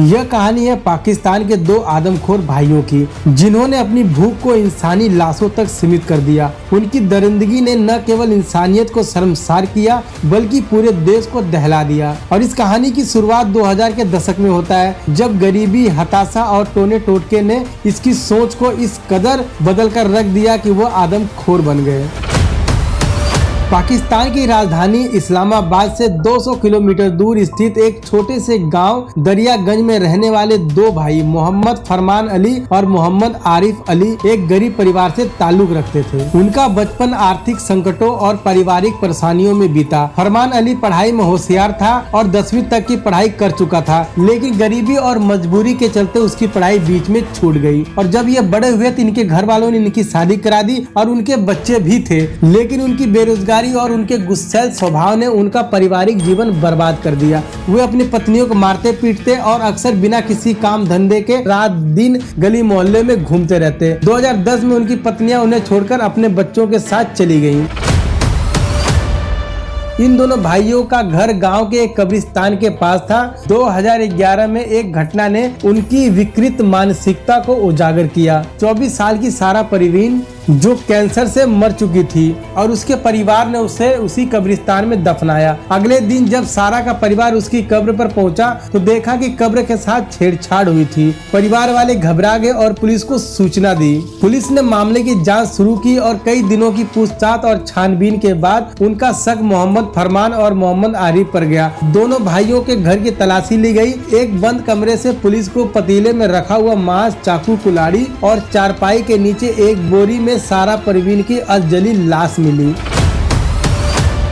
यह कहानी है पाकिस्तान के दो आदमखोर भाइयों की, जिन्होंने अपनी भूख को इंसानी लाशों तक सीमित कर दिया। उनकी दरिंदगी ने न केवल इंसानियत को शर्मसार किया बल्कि पूरे देश को दहला दिया। और इस कहानी की शुरुआत 2000 के दशक में होता है, जब गरीबी, हताशा और टोने टोटके ने इसकी सोच को इस कदर बदल कर रख दिया कि वो आदमखोर बन गए। पाकिस्तान की राजधानी इस्लामाबाद से 200 किलोमीटर दूर स्थित एक छोटे से गांव दरियागंज में रहने वाले दो भाई मोहम्मद फरमान अली और मोहम्मद आरिफ अली एक गरीब परिवार से ताल्लुक रखते थे। उनका बचपन आर्थिक संकटों और पारिवारिक परेशानियों में बीता। फरमान अली पढ़ाई में होशियार था और 10वीं तक की पढ़ाई कर चुका था, लेकिन गरीबी और मजबूरी के चलते उसकी पढ़ाई बीच में छूट गई। और जब ये बड़े हुए तो इनके घर वालों ने इनकी शादी करा दी और उनके बच्चे भी थे, लेकिन उनकी बेरोजगारी और उनके गुस्सैल स्वभाव ने उनका पारिवारिक जीवन बर्बाद कर दिया। वे अपनी पत्नियों को मारते पीटते और अक्सर बिना किसी काम धंधे के रात दिन गली मोहल्ले में घूमते रहते। 2010 में उनकी पत्नियां उन्हें छोड़कर अपने बच्चों के साथ चली गईं। इन दोनों भाइयों का घर गांव के एक कब्रिस्तान के पास था। 2011 में एक घटना ने उनकी विकृत मानसिकता को उजागर किया। 24 साल की सारा परवीन जो कैंसर से मर चुकी थी और उसके परिवार ने उसे उसी कब्रिस्तान में दफनाया। अगले दिन जब सारा का परिवार उसकी कब्र पर पहुंचा तो देखा कि कब्र के साथ छेड़छाड़ हुई थी। परिवार वाले घबरा गए और पुलिस को सूचना दी। पुलिस ने मामले की जांच शुरू की और कई दिनों की पूछताछ और छानबीन के बाद उनका शक मोहम्मद फरमान और मोहम्मद आरिफ पर गया। दोनों भाइयों के घर की तलाशी ली गई। एक बंद कमरे से पुलिस को पतीले में रखा हुआ मांस, चाकू, कुल्हाड़ी और चारपाई के नीचे एक बोरी में सारा परवीन की अधजली लाश मिली।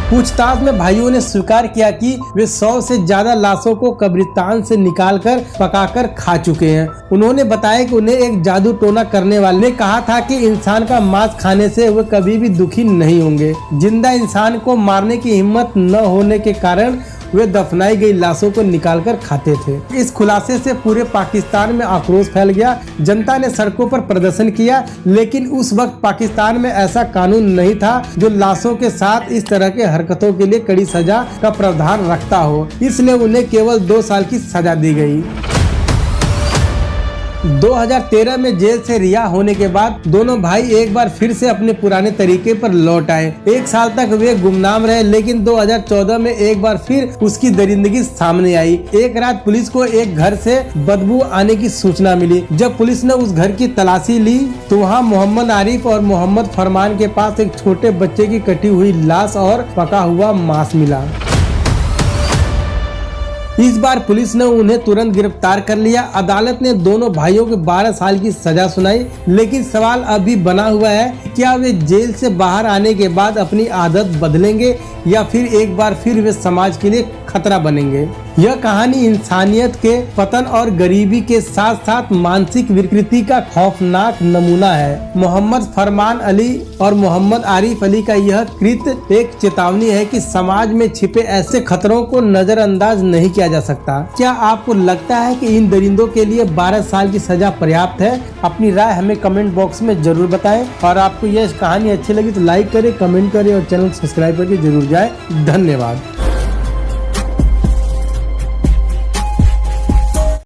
पूछताछ में भाइयों ने स्वीकार किया कि वे 100 से ज्यादा लाशों को कब्रिस्तान से निकालकर पकाकर खा चुके हैं। उन्होंने बताया कि उन्हें एक जादू टोना करने वाले ने कहा था कि इंसान का मांस खाने से वे कभी भी दुखी नहीं होंगे। जिंदा इंसान को मारने की हिम्मत न होने के कारण वे दफनाई गई लाशों को निकालकर खाते थे। इस खुलासे से पूरे पाकिस्तान में आक्रोश फैल गया। जनता ने सड़कों पर प्रदर्शन किया, लेकिन उस वक्त पाकिस्तान में ऐसा कानून नहीं था जो लाशों के साथ इस तरह के हरकतों के लिए कड़ी सजा का प्रावधान रखता हो। इसलिए उन्हें केवल 2 साल की सजा दी गई। 2013 में जेल से रिहा होने के बाद दोनों भाई एक बार फिर से अपने पुराने तरीके पर लौट आए। 1 साल तक वे गुमनाम रहे, लेकिन 2014 में एक बार फिर उसकी दरिंदगी सामने आई। एक रात पुलिस को एक घर से बदबू आने की सूचना मिली। जब पुलिस ने उस घर की तलाशी ली तो वहां मोहम्मद आरिफ और मोहम्मद फरमान के पास एक छोटे बच्चे की कटी हुई लाश और पका हुआ मांस मिला। इस बार पुलिस ने उन्हें तुरंत गिरफ्तार कर लिया। अदालत ने दोनों भाइयों को 12 साल की सजा सुनाई, लेकिन सवाल अभी बना हुआ है, क्या वे जेल से बाहर आने के बाद अपनी आदत बदलेंगे या फिर एक बार फिर वे समाज के लिए खतरा बनेंगे। यह कहानी इंसानियत के पतन और गरीबी के साथ साथ मानसिक विकृति का खौफनाक नमूना है। मोहम्मद फरमान अली और मोहम्मद आरिफ अली का यह कृत्य एक चेतावनी है कि समाज में छिपे ऐसे खतरों को नजरअंदाज नहीं किया जा सकता। क्या आपको लगता है कि इन दरिंदों के लिए 12 साल की सजा पर्याप्त है? अपनी राय हमें कमेंट बॉक्स में जरूर बताएं। और आपको यह कहानी अच्छी लगी तो लाइक करें, कमेंट करें और चैनल सब्सक्राइब करके जरूर जाए। धन्यवाद।